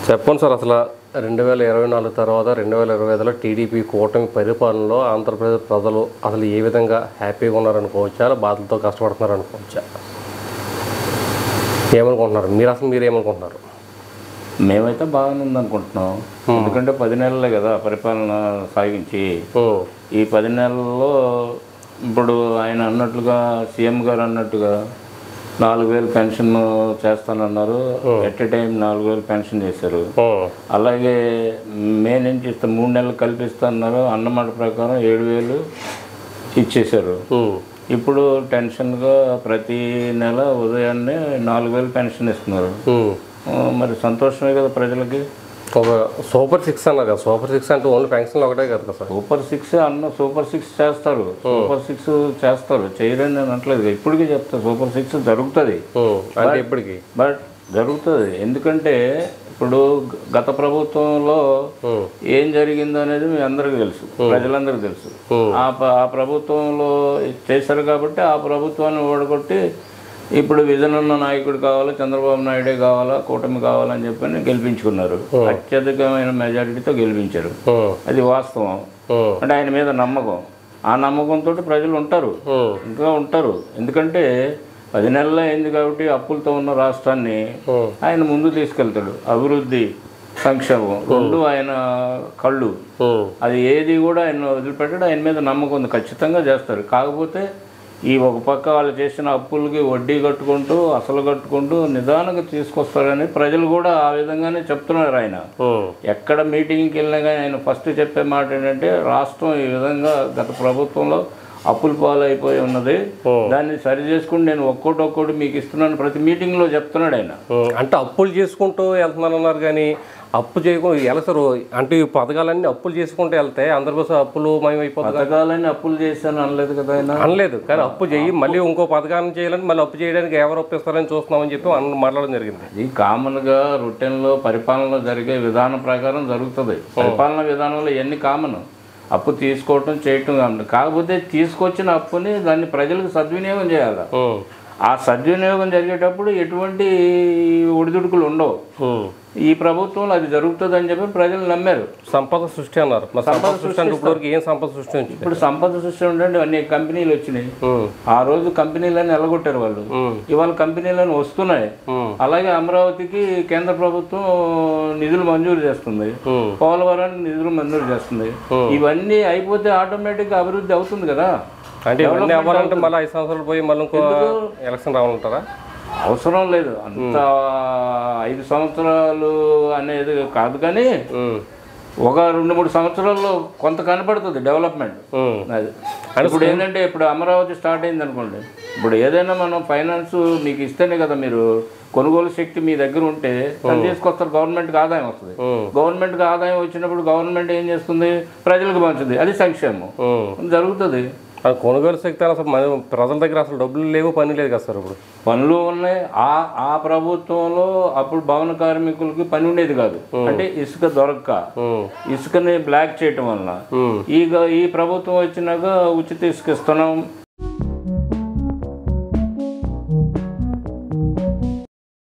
చెప్పండి సార్, అసలు 2024 తర్వాత 2025లో టీడీపీ కూటమి పరిపాలనలో ఆంధ్రప్రదేశ్ ప్రజలు అసలు ఏ విధంగా హ్యాపీగా ఉన్నారనుకోవచ్చా, బాధలతో కష్టపడుతున్నారు అనుకోవచ్చా? ఏమనుకుంటున్నారు మీరు? అసలు మీరు ఏమనుకుంటున్నారు? మేమైతే బాగానే ఉందనుకుంటున్నాం. ఎందుకంటే 10 నెలలే కదా పరిపాలన సాగించి. ఈ 10 నెలల్లో ఇప్పుడు ఆయన అన్నట్లుగా, సీఎం గారు అన్నట్టుగా 4,000 పెన్షన్ చేస్తానన్నారు. ఎట్ ఎ టైం 4,000 పెన్షన్ చేశారు. అలాగే మే నుంచి 3 నెలలు కల్పిస్తున్నారు. అన్నమాట ప్రకారం 7,000 ఇచ్చేశారు. ఇప్పుడు టెన్షన్గా ప్రతి నెల ఉదయాన్నే 4,000 పెన్షన్ ఇస్తున్నారు. మరి సంతోషమే కదా ప్రజలకి. ఒక సూపర్ 6 అన్నారు కదా. సూపర్ 6 అంటే ఓన్లీ పెన్షన్లు ఒకటే కదా సార్. సూపర్ 6 అన్న సూపర్ 6 చేస్తారు. సూపర్ 6 చేస్తారు, చేయరని నేను అనట్లేదు. ఇప్పటికీ చెప్తా, సూపర్ 6 జరుగుతుంది. అంటే ఇప్పటికి బట్ జరుగుతుంది. ఎందుకంటే ఇప్పుడు గత ప్రభుత్వంలో ఏం జరిగిందో అనేది మీ అందరికీ తెలుసు, ప్రజలందరికీ తెలుసు. ఆ ప్రభుత్వంలో చేశారు కాబట్టి ఆ ప్రభుత్వాన్ని ఓడగొట్టి ఇప్పుడు విజన్ ఉన్న నాయకుడు కావాలా, చంద్రబాబు నాయుడే కావాలా, కూటమి కావాలని చెప్పని గెలిపించుకున్నారు. అత్యధికమైన మెజారిటీతో గెలిపించారు. అది వాస్తవం. అంటే ఆయన మీద నమ్మకం. ఆ నమ్మకంతో ప్రజలు ఉంటారు, ఇంకా ఉంటారు. ఎందుకంటే 10 నెలలు అయింది కాబట్టి అప్పులతో ఉన్న రాష్ట్రాన్ని ఆయన ముందు తీసుకెళ్తాడు. అభివృద్ధి, సంక్షేమం రెండు ఆయన కళ్ళు. అది ఏది కూడా ఆయన వదిలిపెట్టాడు. ఆయన మీద నమ్మకం ఉంది, ఖచ్చితంగా చేస్తారు. కాకపోతే ఈ ఒక పక్క వాళ్ళు చేసిన అప్పులకి వడ్డీ కట్టుకుంటూ, అసలు కట్టుకుంటూ నిదానంగా తీసుకొస్తారని ప్రజలు కూడా ఆ విధంగానే చెప్తున్నారు. ఆయన ఎక్కడ మీటింగ్కి వెళ్ళినా కానీ ఆయన ఫస్ట్ చెప్పే మాట ఏంటంటే, రాష్ట్రం ఈ విధంగా గత ప్రభుత్వంలో అప్పుల పాలైపోయి ఉన్నది, దాన్ని సరి చేసుకుని నేను ఒక్కోటి మీకు ఇస్తున్నాను ప్రతి మీటింగ్లో చెప్తున్నాడు ఆయన. అంటే అప్పులు చేసుకుంటూ వెళ్తున్నారన్నారు కానీ అప్పు చేయకుండా వెళ్తారు. అంటే ఈ పథకాలన్నీ అప్పులు చేసుకుంటూ వెళ్తే ఆంధ్రప్రదేశ్ అప్పులు మయమైపోతుంది. పథకాలన్నీ అప్పులు చేశాను అనలేదు కదా ఆయన. అనలేదు, కానీ అప్పు చేయి మళ్ళీ ఇంకో పథకాన్ని చేయాలని, మళ్ళీ అప్పు చేయడానికి ఎవరు ఒప్పిస్తారని చూస్తున్నామని చెప్పి మాట్లాడడం జరిగింది. ఇది కామన్గా రొటీన్లో పరిపాలనలో జరిగే విధానం ప్రకారం జరుగుతుంది. పరిపాలన విధానంలో ఎన్ని కామన్, అప్పు తీసుకోవటం చేయటం కామన్. కాకపోతే తీసుకొచ్చిన అప్పుని దాన్ని ప్రజలకు సద్వినియోగం చేయాలి. ఆ సద్వినియోగం జరిగేటప్పుడు ఎటువంటి ఒడిదుడుకులు ఉండవు. ఈ ప్రభుత్వంలో అది జరుగుతుంది అని చెప్పి ప్రజలు నమ్మారు. సంపద సృష్టి అన్నారు. సంపద సృష్టి అంటే ఇప్పటివరకు ఏం సంపద సృష్టి వచ్చింది? ఇప్పుడు సంపద సృష్టి ఉండండి, అన్ని కంపెనీలు వచ్చినాయి. ఆ రోజు కంపెనీలను ఎలగొట్టారు వాళ్ళు, ఇవాళ కంపెనీలను వస్తున్నాయి. అలాగే అమరావతికి కేంద్ర ప్రభుత్వం నిధులు మంజూరు చేస్తుంది, పోలవరానికి నిధులు మంజూరు చేస్తుంది. ఇవన్నీ అయిపోతే ఆటోమేటిక్గా అభివృద్ధి అవుతుంది కదా. అంటే ఇవన్నీ అవ్వాలంటే మళ్ళీ 5 సంవత్సరాలు పోయి మళ్ళీ ఇంకో ఎలక్షన్ రావాలంటారా? అవసరం లేదు అంత 5 సంవత్సరాలు అనేది కాదు, కానీ ఒక 2-3 సంవత్సరాల్లో కొంత కనపడుతుంది డెవలప్మెంట్. అది ఇప్పుడు ఏంటంటే, ఇప్పుడు అమరావతి స్టార్ట్ అయింది అనుకోండి. ఇప్పుడు ఏదైనా మనం ఫైనాన్స్ మీకు ఇస్తేనే కదా, మీరు కొనుగోలు శక్తి మీ దగ్గర ఉంటే దాన్ని తీసుకొస్తారు, గవర్నమెంట్కి ఆదాయం వస్తుంది. గవర్నమెంట్కి ఆదాయం వచ్చినప్పుడు గవర్నమెంట్ ఏం చేస్తుంది, ప్రజలకు పంచుతుంది. అది సంక్షేమం జరుగుతుంది. కొనుగోలు శక్తి అసలు ప్రజల దగ్గర అసలు డబ్బులు లేవు, పని లేదు కదా సార్. ఇప్పుడు పనులు ఉన్నాయి. ఆ ప్రభుత్వంలో అప్పుడు భవన కార్మికులకి పని ఉండేది కాదు. అంటే ఇసుక దొరక్క, ఇసుకని బ్లాక్ చేయటం వలన ఈ ప్రభుత్వం వచ్చినాక ఉచిత ఇసుక ఇస్తున్నాం,